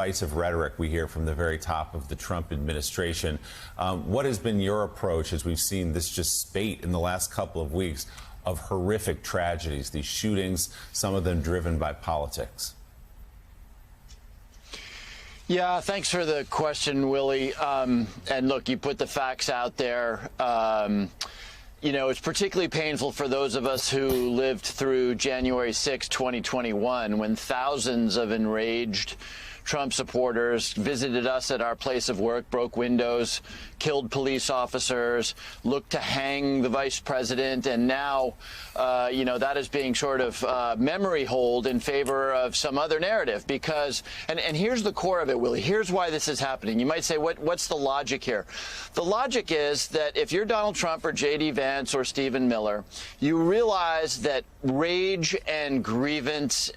Divisive rhetoric we hear from the very top of the Trump administration. What has been your approach as we've seen this just spate in the last couple of weeks of horrific tragedies, these shootings, some of them driven by politics? Yeah, thanks for the question, Willie. And look, you put the facts out there. You know, it's particularly painful for those of us who lived through January 6, 2021, when thousands of enraged Trump supporters visited us at our place of work, broke windows, killed police officers, looked to hang the vice president, and now, you know, that is being sort of memory hold in favor of some other narrative. Because, and here's the core of it, Willie. Here's why this is happening. You might say, what's the logic here? The logic is that if you're Donald Trump or J.D. Vance or Stephen Miller, you realize that rage and grievance,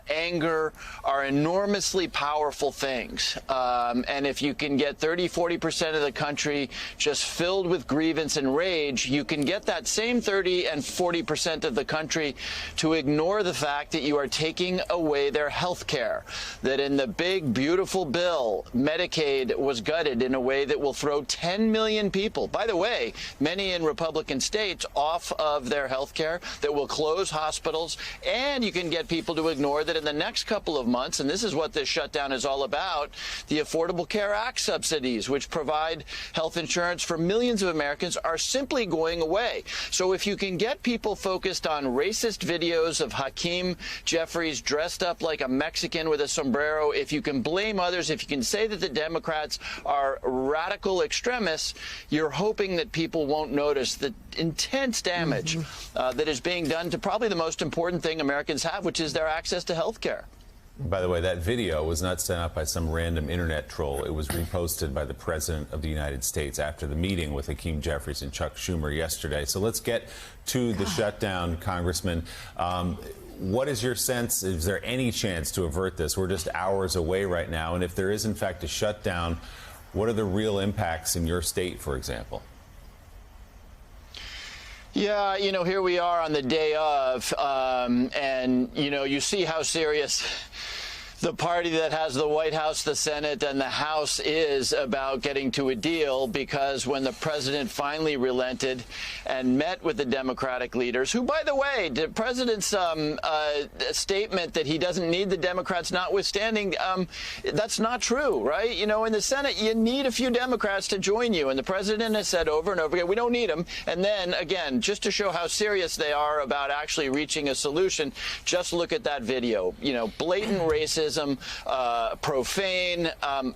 anger are enormously powerful things. And if you can get 30–40% of the country just filled with grievance and rage, you can get that same 30 and 40% of the country to ignore the fact that you are taking away their health care. That in the big, beautiful bill, Medicaid was gutted in a way that will throw 10 million people, by the way, many in Republican states, off of their health care, that will close hospitals. And you can get people to ignore that in the next couple of months, and this is what this shutdown is all about, the Affordable Care Act subsidies, which provide health insurance for millions of Americans, are simply going away. So if you can get people focused on racist videos of Hakeem Jeffries dressed up like a Mexican with a sombrero, if you can blame others, if you can say that the Democrats are radical extremists, you're hoping that people won't notice the intense damage that is being done to probably the most important thing Americans have, which is their access to health care. By the way, that video was not sent out by some random internet troll. It was reposted by the President of the United States after the meeting with Hakeem Jeffries and Chuck Schumer yesterday. So let's get to the shutdown, Congressman. What is your sense? Is there any chance to avert this? We're just hours away right now. And if there is, in fact, a shutdown, what are the real impacts in your state, for example? Yeah, you know, here we are on the day of, and, you know, you see how serious the party that has the White House, the Senate, and the House is about getting to a deal, because when the president finally relented and met with the Democratic leaders, who, by the way, the president's statement that he doesn't need the Democrats notwithstanding, that's not true, right? You know, in the Senate, you need a few Democrats to join you, and the president has said over and over again, we don't need them. And then, again, just to show how serious they are about actually reaching a solution, just look at that video. You know, blatant racism, profane.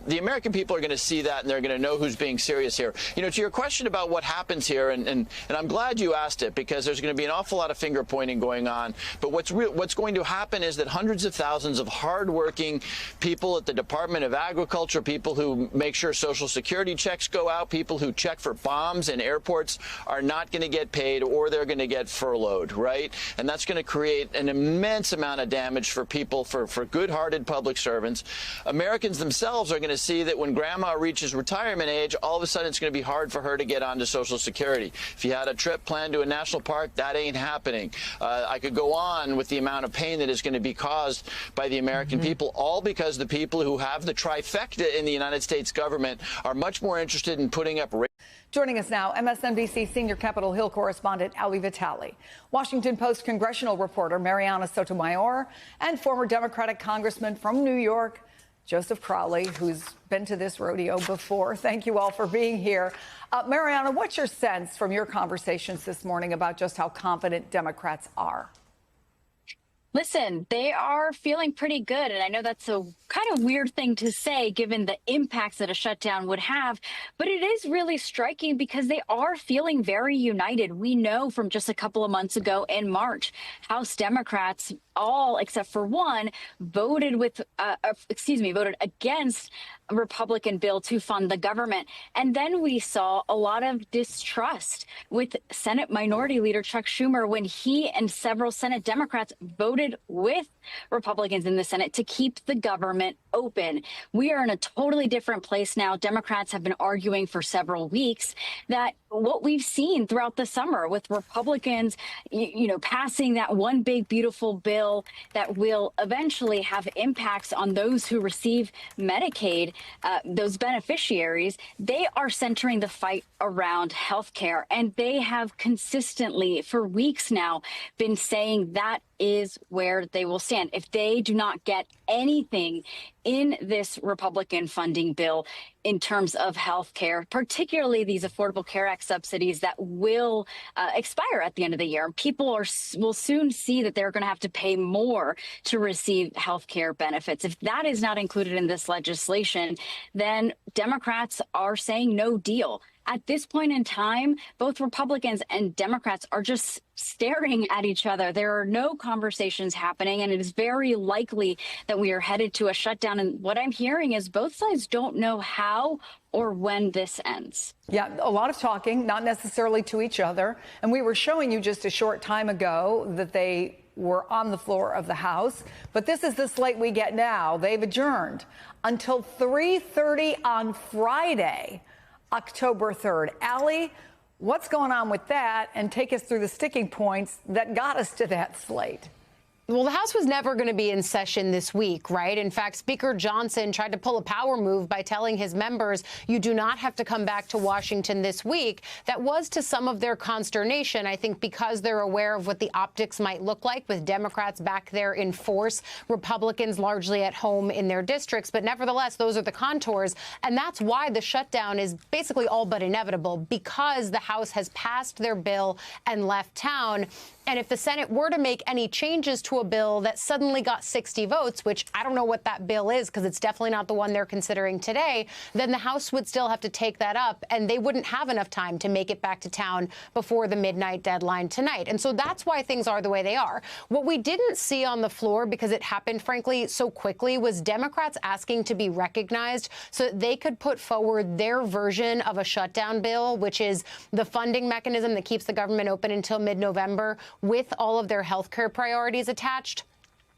The American people are going to see that, and they're going to know who's being serious here. You know, to your question about what happens here, and I'm glad you asked it, because there's going to be an awful lot of finger pointing going on. But what's going to happen is that hundreds of thousands of hardworking people at the Department of Agriculture, people who make sure Social Security checks go out, people who check for bombs in airports, are not going to get paid, or they're going to get furloughed, right? And that's going to create an immense amount of damage for people, for good-hearted public servants. Americans themselves are going to see that when grandma reaches retirement age, all of a sudden it's going to be hard for her to get onto Social Security. If you had a trip planned to a national park, that ain't happening. I could go on with the amount of pain that is going to be caused by the American people, all because the people who have the trifecta in the United States government are much more interested in putting up rates. Joining us now, MSNBC senior Capitol Hill correspondent Ali Vitale, Washington Post congressional reporter Mariana Sotomayor, and former Democratic congressman from New York, Joseph Crowley, who's been to this rodeo before. Thank you all for being here. Mariana, what's your sense from your conversations this morning about just how confident Democrats are? Listen, they are feeling pretty good. And I know that's a kind of weird thing to say, given the impacts that a shutdown would have. But it is really striking because they are feeling very united. We know from just a couple of months ago in March, House Democrats, all except for one, voted against a Republican bill to fund the government. And then we saw a lot of distrust with Senate Minority Leader Chuck Schumer when he and several Senate Democrats voted with Republicans in the Senate to keep the government open. We are in a totally different place now. Democrats have been arguing for several weeks that what we've seen throughout the summer with Republicans, passing that one big, beautiful bill that will eventually have impacts on those who receive Medicaid, those beneficiaries. They are centering the fight around health care, and they have consistently, for weeks now, been saying that is where they will stand. If they do not get anything in this Republican funding bill in terms of health care, particularly these Affordable Care Act subsidies that will expire at the end of the year, people will soon see that they're going to have to pay more to receive health care benefits. If that is not included in this legislation, then Democrats are saying no deal. At this point in time, both Republicans and Democrats are just staring at each other. There are no conversations happening, and it is very likely that we are headed to a shutdown. And what I'm hearing is both sides don't know how or when this ends. Yeah, a lot of talking, not necessarily to each other. And we were showing you just a short time ago that they were on the floor of the House. But this is the slate we get now. They've adjourned until 3:30 on Friday, October 3rd. Allie, what's going on with that? And take us through the sticking points that got us to that slate. Well, the House was never going to be in session this week, right? In fact, Speaker Johnson tried to pull a power move by telling his members, you do not have to come back to Washington this week. That was to some of their consternation, I think, because they're aware of what the optics might look like with Democrats back there in force, Republicans largely at home in their districts. But nevertheless, those are the contours. And that's why the shutdown is basically all but inevitable, because the House has passed their bill and left town. And if the Senate were to make any changes to a bill that suddenly got 60 votes, which I don't know what that bill is because it's definitely not the one they're considering today, then the House would still have to take that up, and they wouldn't have enough time to make it back to town before the midnight deadline tonight. And so that's why things are the way they are. What we didn't see on the floor, because it happened, frankly, so quickly, was Democrats asking to be recognized so that they could put forward their version of a shutdown bill, which is the funding mechanism that keeps the government open until mid-November, with all of their health care priorities attached.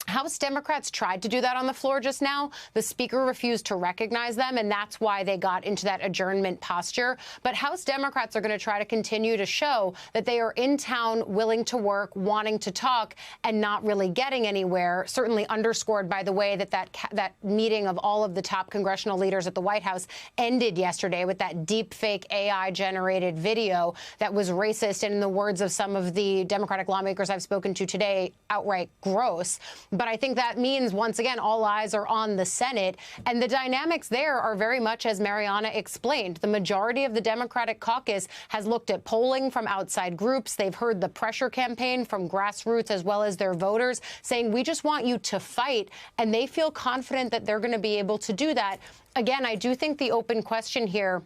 House Democrats tried to do that on the floor just now. The Speaker refused to recognize them, and that's why they got into that adjournment posture. But House Democrats are going to try to continue to show that they are in town, willing to work, wanting to talk, and not really getting anywhere, certainly underscored by the way that that meeting of all of the top congressional leaders at the White House ended yesterday with that deep fake AI-generated video that was racist and, in the words of some of the Democratic lawmakers I've spoken to today, outright gross. But I think that means, once again, all eyes are on the Senate. And the dynamics there are very much as Mariana explained. The majority of the Democratic caucus has looked at polling from outside groups. They've heard the pressure campaign from grassroots as well as their voters saying, we just want you to fight. And they feel confident that they're going to be able to do that. Again, I do think the open question here,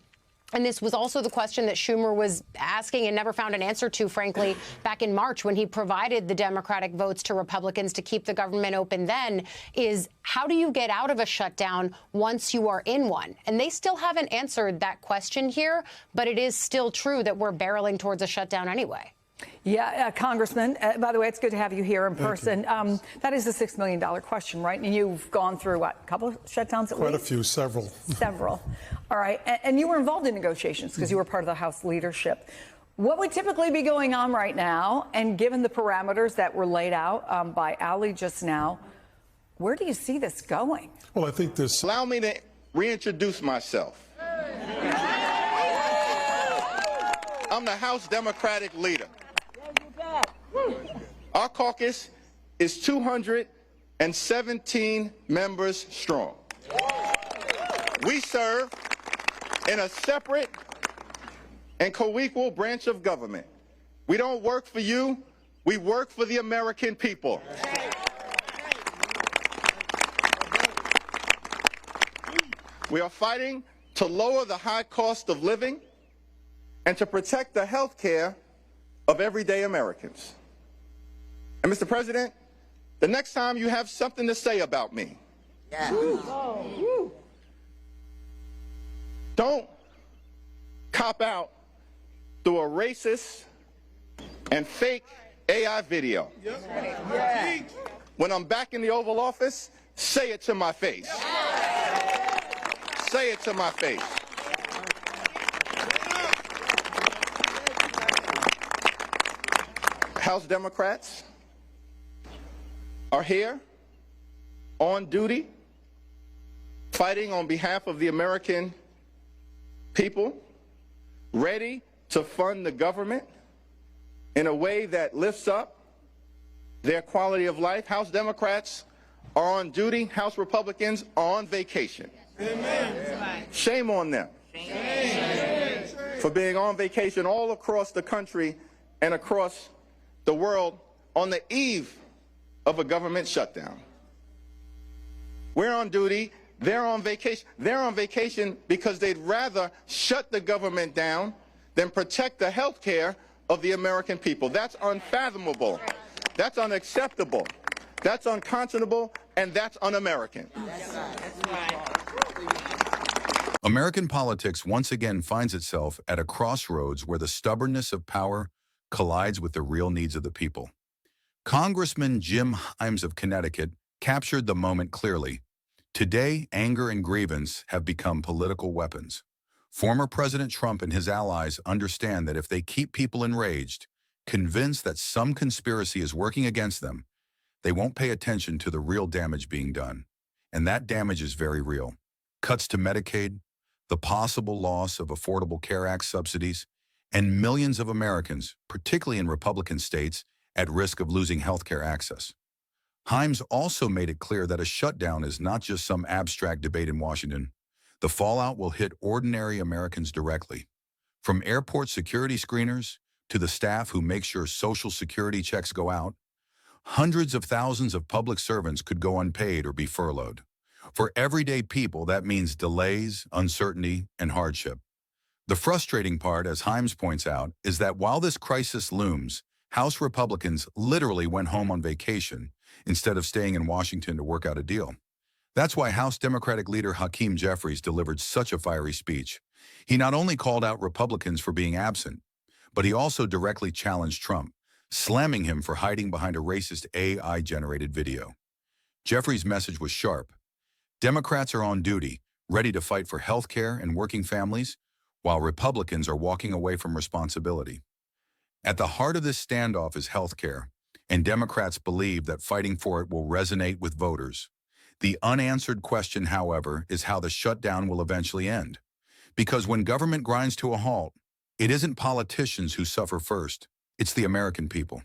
and this was also the question that Schumer was asking and never found an answer to, frankly, back in March when he provided the Democratic votes to Republicans to keep the government open then, is how do you get out of a shutdown once you are in one? And they still haven't answered that question here, but it is still true that we're barreling towards a shutdown anyway. Yeah, Congressman, by the way, it's good to have you here in person. That is the $6 million question, right? And you've gone through, what, a couple of shutdowns at least? Quite a few, several. Several. All right. And you were involved in negotiations because you were part of the House leadership. What would typically be going on right now, and given the parameters that were laid out by Allie just now, where do you see this going? Well, I think this... Allow me to reintroduce myself. I'm the House Democratic leader. Our caucus is 217 members strong. We serve in a separate and co-equal branch of government. We don't work for you, we work for the American people. We are fighting to lower the high cost of living and to protect the health care of everyday Americans. And Mr. President, the next time you have something to say about me, don't cop out through a racist and fake AI video. When I'm back in the Oval Office, say it to my face. Say it to my face. House Democrats are here on duty, fighting on behalf of the American people, ready to fund the government in a way that lifts up their quality of life. House Democrats are on duty. House Republicans are on vacation. Amen. Shame on them for being on vacation all across the country and across the world on the eve of a government shutdown. We're on duty. They're on vacation. They're on vacation because they'd rather shut the government down than protect the health care of the American people. That's unfathomable. That's unacceptable. That's unconscionable, and that's un-American. American politics once again finds itself at a crossroads where the stubbornness of power collides with the real needs of the people. Congressman Jim Himes of Connecticut captured the moment clearly. Today, anger and grievance have become political weapons. Former President Trump and his allies understand that if they keep people enraged, convinced that some conspiracy is working against them, they won't pay attention to the real damage being done. And that damage is very real. Cuts to Medicaid, the possible loss of Affordable Care Act subsidies, and millions of Americans, particularly in Republican states, at risk of losing health care access. Himes also made it clear that a shutdown is not just some abstract debate in Washington. The fallout will hit ordinary Americans directly. From airport security screeners to the staff who make sure Social Security checks go out, hundreds of thousands of public servants could go unpaid or be furloughed. For everyday people, that means delays, uncertainty, and hardship. The frustrating part, as Himes points out, is that while this crisis looms, House Republicans literally went home on vacation instead of staying in Washington to work out a deal. That's why House Democratic leader Hakeem Jeffries delivered such a fiery speech. He not only called out Republicans for being absent, but he also directly challenged Trump, slamming him for hiding behind a racist AI-generated video. Jeffries' message was sharp. Democrats are on duty, ready to fight for health care and working families, while Republicans are walking away from responsibility. At the heart of this standoff is health care, and Democrats believe that fighting for it will resonate with voters. The unanswered question, however, is how the shutdown will eventually end. Because when government grinds to a halt, it isn't politicians who suffer first, it's the American people.